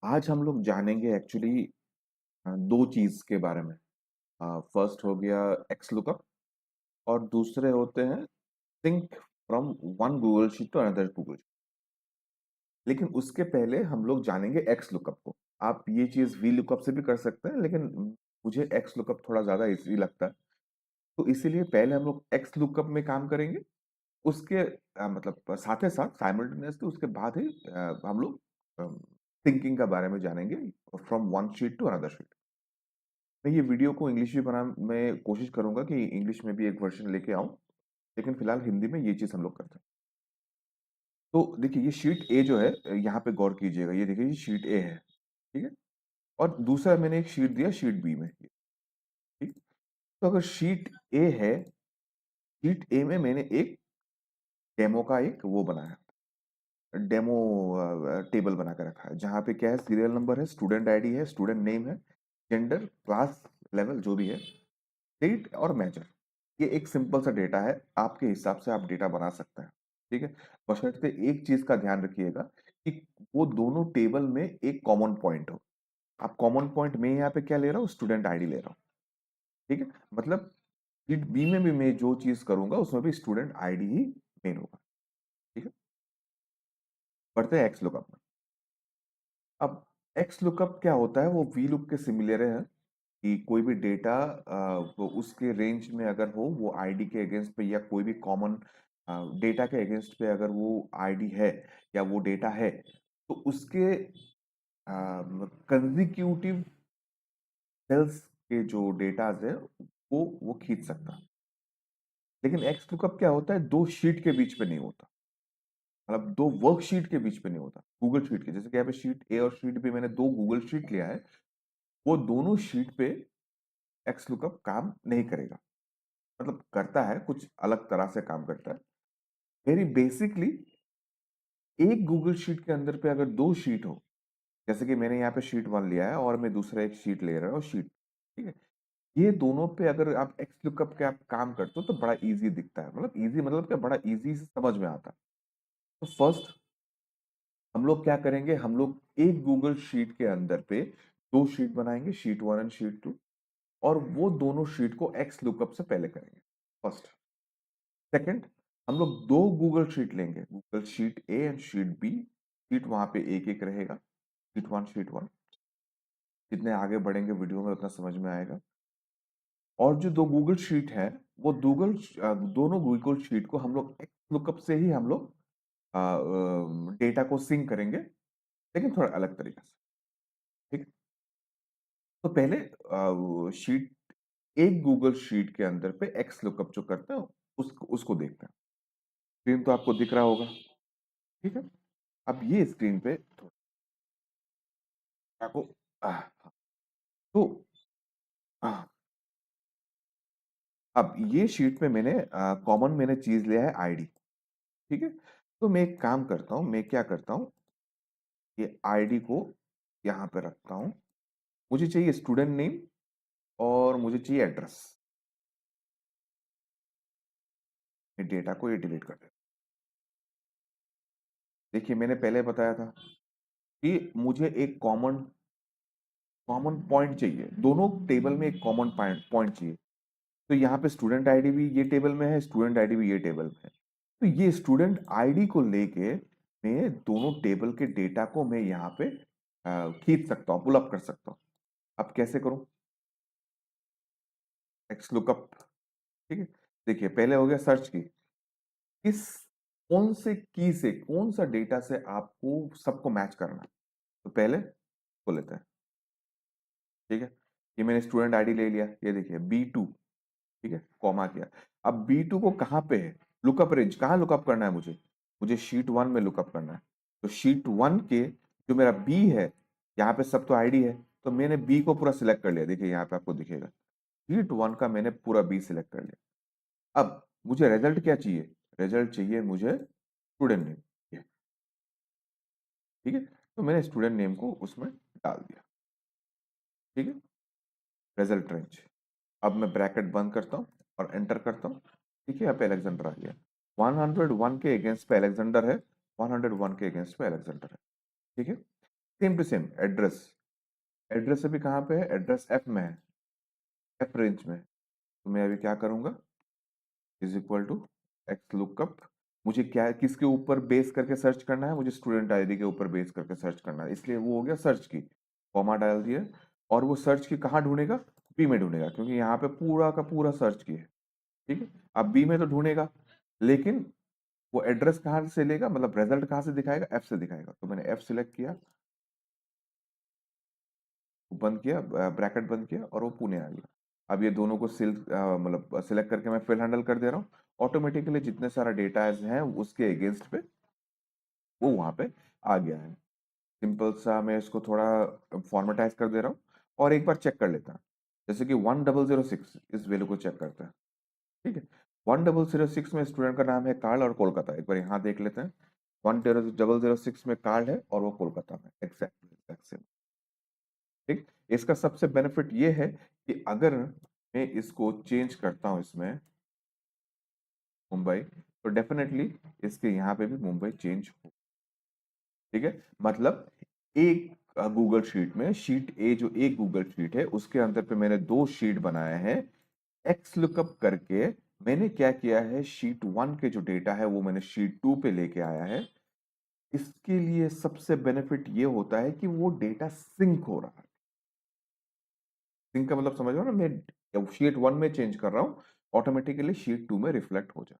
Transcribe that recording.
आज हम लोग जानेंगे एक्चुअली दो चीज के बारे में। फर्स्ट हो गया एक्स लुकअप और दूसरे होते हैं think from one Google sheet to another Google. लेकिन उसके पहले हम लोग जानेंगे एक्स लुकअप को। आप ये चीज वी लुकअप से भी कर सकते हैं, लेकिन मुझे एक्स लुकअप थोड़ा ज्यादा इजी लगता है। तो इसीलिए पहले हम लोग एक्स लुकअप में काम करेंगे। उसके मतलब साथ ही साथ साइमल्टेनियसली उसके बाद ही हम लोग थिंकिंग का बारे में जानेंगे from one sheet to another sheet. मैं ये वीडियो को इंग्लिश भी बना मैं कोशिश करूंगा कि इंग्लिश में भी एक वर्जन लेके आऊं, लेकिन फिलहाल हिंदी में ये चीज हम लोग करते हैं। तो देखिए, ये शीट ए जो है, यहाँ पे गौर कीजिएगा। ये देखिए, ये शीट ए है, ठीक है। और दूसरा मैंने एक शीट दिया शीट बी में, ठीक। तो अगर शीट ए है, शीट ए में मैंने एक डेमो का एक वो बनाया, डेमो टेबल बना के रखा है, जहाँ पे क्या है, सीरियल नंबर है, स्टूडेंट आईडी है, स्टूडेंट नेम है, जेंडर, क्लास लेवल जो भी है, डेट और मेजर। ये एक सिंपल सा डेटा है, आपके हिसाब से आप डेटा बना सकते हैं, ठीक है। बशर्ते एक चीज का ध्यान रखिएगा कि वो दोनों टेबल में एक कॉमन पॉइंट हो। आप कॉमन पॉइंट में यहाँ पे क्या ले रहा हूँ, स्टूडेंट आईडी ले रहा हूँ, ठीक है। मतलब शीट बी में भी मैं जो चीज करूंगा उसमें भी स्टूडेंट आईडी ही मेन होगा, ठीक है। बढ़ते हैं एक्स लुकअप में। अब एक्स लुकअप क्या होता है, वो वी लुक के सिमिलर है कि कोई भी डेटा वो उसके रेंज में अगर हो, वो आईडी के अगेंस्ट पे या कोई भी कॉमन डेटा के अगेंस्ट पे अगर वो आईडी है या वो डेटा है, तो उसके कंजिक्यूटिव सेल्स के जो डेटाज है वो खींच सकता। लेकिन एक्स लुकअप क्या होता है, दो शीट के बीच पे नहीं होता। मतलब दो वर्कशीट के बीच पे नहीं होता, गूगल शीट के जैसे कि यहाँ पे शीट ए और शीट बी, मैंने दो गूगल शीट लिया है, वो दोनों शीट पे एक्स लुकअप काम नहीं करेगा। मतलब करता है, कुछ अलग तरह से काम करता है। वेरी बेसिकली, एक गूगल शीट के अंदर पे अगर दो शीट हो, जैसे कि मैंने यहाँ पे शीट वन लिया है और मैं दूसरा एक शीट ले रहा हूँ शीट, ठीक है। ये दोनों पे अगर आप एक्स लुकअप के आप काम करते हो तो बड़ा इजी दिखता है। मतलब इजी मतलब क्या, बड़ा इजी से समझ में आता है। तो फर्स्ट हम लोग क्या करेंगे, हम लोग एक गूगल शीट के अंदर पे दो शीट बनाएंगे, sheet one and sheet two. और वो दोनों शीट को एक्स लुकअप से पहले करेंगे, फर्स्ट। सेकंड, हम लोग दो गूगल शीट लेंगे, Google sheet A and sheet B. Sheet वहां पे एक एक रहेगा, शीट वन शीट वन। जितने आगे बढ़ेंगे वीडियो में उतना समझ में आएगा। और जो दो गूगल शीट है, वो दोनों गूगल शीट को हम लोग एक्स लुकअप से ही हम लोग डेटा को सिंक करेंगे, लेकिन थोड़ा अलग तरीके से, ठीक। तो पहले शीट एक गूगल शीट के अंदर पे एक्स लुकअप जो करते हैं उसको देखते हैं। स्क्रीन तो आपको दिख रहा होगा, ठीक है। अब ये स्क्रीन पे आपको हाँ, तो हाँ, अब ये शीट में मैंने कॉमन मैंने चीज लिया है आईडी, ठीक है। तो मैं एक काम करता हूँ, मैं क्या करता हूँ, ये आईडी को यहाँ पे रखता हूँ। मुझे चाहिए स्टूडेंट नेम और मुझे चाहिए एड्रेस। ये डेटा को ये डिलीट कर दे। देखिए, मैंने पहले बताया था कि मुझे एक कॉमन कॉमन पॉइंट चाहिए, दोनों टेबल में एक कॉमन पॉइंट पॉइंट चाहिए। तो यहाँ पे स्टूडेंट आईडी भी ये टेबल में है, स्टूडेंट आईडी भी ये टेबल में है। तो ये स्टूडेंट आईडी को लेके मैं दोनों टेबल के डेटा को मैं यहाँ पे खींच सकता हूँ, पुल अप कर सकता हूँ। अब कैसे करूं, एक्स लुकअप, ठीक है। देखिए, पहले हो गया सर्च की, किस कौन से की से कौन सा डेटा से आपको सबको मैच करना है। तो पहले को लेते हैं, ठीक है। ये मैंने स्टूडेंट आईडी ले लिया, ये देखिए B2, ठीक है, कॉमा किया। अब B2 को कहाँ पे है, लुकअप रेंज कहाँ लुकअप करना है मुझे, मुझे शीट वन में लुकअप करना है। तो शीट वन के जो मेरा बी है, यहाँ पे सब तो आईडी है, तो मैंने बी को पूरा सिलेक्ट कर लिया। देखिए यहाँ पे आपको दिखेगा, शीट वन का मैंने पूरा बी सिलेक्ट कर लिया। अब मुझे रिजल्ट क्या चाहिए, रिजल्ट चाहिए मुझे स्टूडेंट नेम, ठीक है। तो मैंने स्टूडेंट नेम को उसमें डाल दिया, ठीक है। रिजल्ट रेंज, अब मैं ब्रैकेट बंद करता हूँ और एंटर करता हूँ। देखिए यहाँ पे अलेक्जेंडर आ गया, 101 के अगेंस्ट पे अलेक्जेंडर है, 101 के अगेंस्ट पे अलेक्जेंडर है, ठीक है। Same to same address, address अभी कहाँ पे है, एड्रेस एफ में है, एफ रेंज में। तो मैं अभी क्या करूंगा, is equal to X lookup, मुझे क्या है, किसके ऊपर बेस करके सर्च करना है, मुझे स्टूडेंट आईडी के ऊपर बेस करके सर्च करना है, इसलिए वो हो गया सर्च की, कॉमा डाल दिया। और वो सर्च की कहाँ ढूंढेगा, बी में ढूंढेगा, क्योंकि यहाँ पे पूरा का पूरा सर्च की है। ठीक है, अब बी में तो ढूंढेगा, लेकिन वो एड्रेस कहाँ से लेगा, मतलब रिजल्ट कहाँ से दिखाएगा, एफ से दिखाएगा। तो मैंने एफ सिलेक्ट किया, बंद किया, ब्रैकेट बंद किया, और वो पुणे आ गया। अब ये दोनों को मतलब सिलेक्ट करके मैं फिल हैंडल कर दे रहा हूँ, ऑटोमेटिकली जितने सारा डेटा हैं उसके अगेंस्ट पे वो वहां पे आ गया है। सिंपल सा मैं इसको थोड़ा फॉर्मेटाइज कर दे रहा हूँ, और एक बार चेक कर लेता हूँ, जैसे कि 1006 इस वैल्यू को चेक करता है। ठीक है, 1006 में स्टूडेंट का नाम है कार्ल और कोलकाता, एक बार यहाँ देख लेते हैं। 1006 में कार्ल है और वो कोलकाता में, एग्जैक्ट। ठीक, इसका सबसे बेनिफिट ये है कि अगर मैं इसको चेंज करता हूं इसमें मुंबई, तो डेफिनेटली इसके यहाँ पे भी मुंबई चेंज हो। ठीक है, मतलब एक गूगल शीट में, शीट ए जो एक गूगल शीट है उसके अंदर पे मैंने दो शीट बनाए हैं। एक्स लुकअप करके मैंने क्या किया है, शीट वन के जो डेटा है वो मैंने शीट टू पे लेके आया है। इसके लिए सबसे बेनिफिट ये होता है कि वो डेटा सिंक हो रहा है। सिंक का मतलब समझ रहे हो ना, मैं शीट वन में चेंज कर रहा हूँ, ऑटोमेटिकली शीट टू में रिफ्लेक्ट हो जाए।